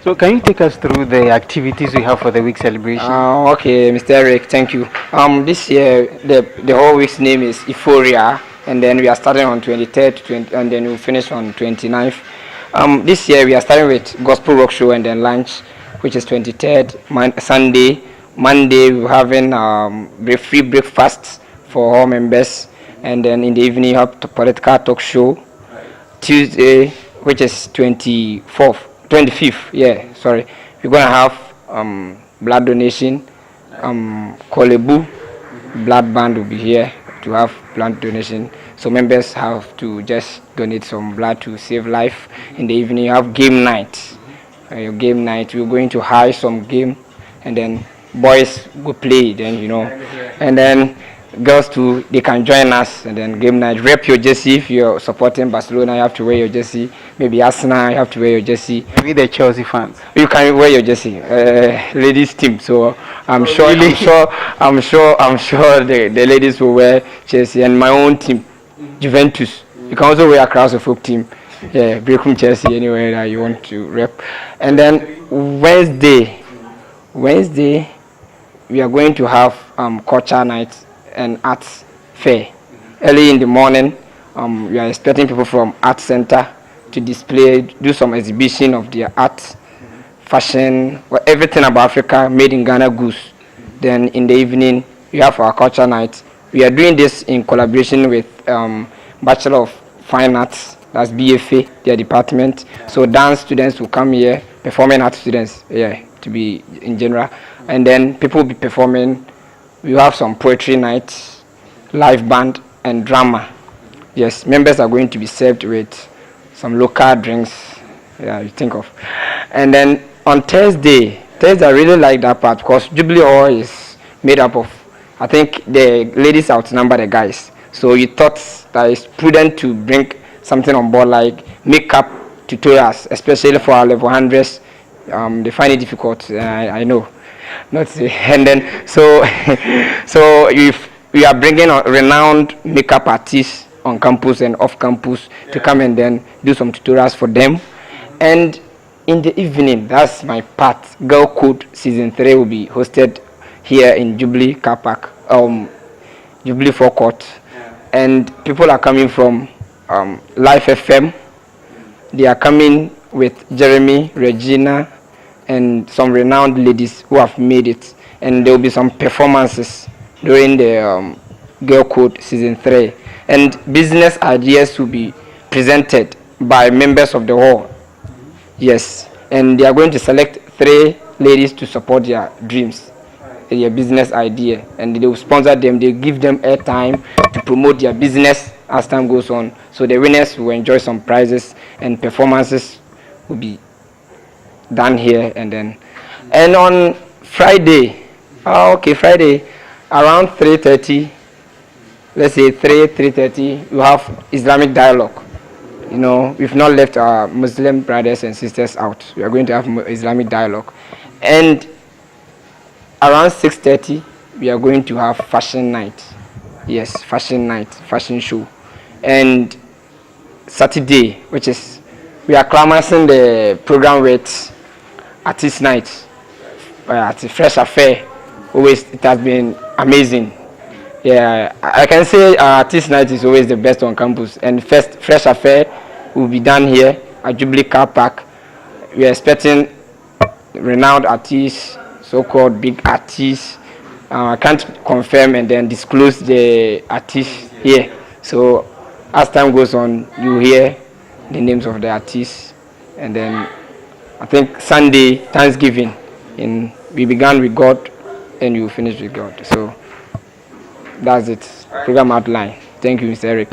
So can you take us through the activities we have for the week celebration? Okay, Mr. Eric, thank you. This year the whole week's name is Euphoria, and then we are starting on 23rd, 20, and then we'll finish on 29th. This year we are starting with gospel rock show and then lunch, which is 23rd Sunday. Monday we're having free breakfast for all members, and then in the evening you have the political talk show. Tuesday, which is 24th, 25th, yeah, sorry, we're gonna have blood donation. Kolebu blood bank will be here to have blood donation. So members have to just donate some blood to save life. In the evening, you have game night. Your game night, we're going to hire some game, and then boys will play. Then and then girls too, they can join us, and then game night. Rep your jersey. If you're supporting Barcelona, you have to wear your jersey. Maybe Arsenal, you have to wear your jersey. We the Chelsea fans. You can wear your jersey, ladies team. So I'm sure, really? I'm sure the ladies will wear Chelsea, and my own team, Juventus. You can also wear a Cross of Folk team. Yeah, Breakum Chelsea anywhere that you want to rep. And then Wednesday, we are going to have culture night and arts fair. Early in the morning, we are expecting people from art center to do some exhibition of their art, fashion, everything about Africa made in Ghana goods. Then in the evening, we have our culture night. We are doing this in collaboration with Bachelor of Fine Arts, that's BFA, their department. So dance students will come here, performing art students, yeah, to be in general. And then people will be performing. We have some poetry nights, live band, and drama. Yes, members are going to be served with some local drinks, yeah, you think of. And then on Thursday, I really like that part because Jubilee Hall is made up of, I think the ladies outnumber the guys. So you thought that it's prudent to bring something on board like makeup tutorials, especially for our level 100s. They find it difficult, I know. Not say. And then so if we are bringing a renowned makeup artists on campus and off campus to come and then do some tutorials for them. And in the evening, that's my part, Girl Code season 3 will be hosted here in Jubilee car park, Jubilee forecourt, and people are coming from Life FM. They are coming with Jeremy, Regina, and some renowned ladies who have made it, and there will be some performances during the Girl Code season 3, and business ideas will be presented by members of the hall. Yes, and they are going to select 3 ladies to support their dreams, their business idea, and they will sponsor them. They give them airtime to promote their business as time goes on. So the winners will enjoy some prizes, and performances will be done here. And on Friday, Friday around 3:30, let's say 3:30, we have Islamic dialogue. We've not left our Muslim brothers and sisters out. We are going to have Islamic dialogue, and around 6:30 we are going to have fashion night. Yes, fashion night, fashion show. And Saturday, which is, we are climaxing the program with artist night at the Fresh Affair. Always, it has been amazing. Yeah, I can say artist night is always the best on campus. And first Fresh Affair will be done here at Jubilee car park. We are expecting renowned artists, so-called big artists. I can't confirm and then disclose the artists here. So as time goes on, you hear the names of the artists. And then I think Sunday, Thanksgiving, and we began with God and you finish with God. So that's it. Program outline. Thank you, Mr. Eric.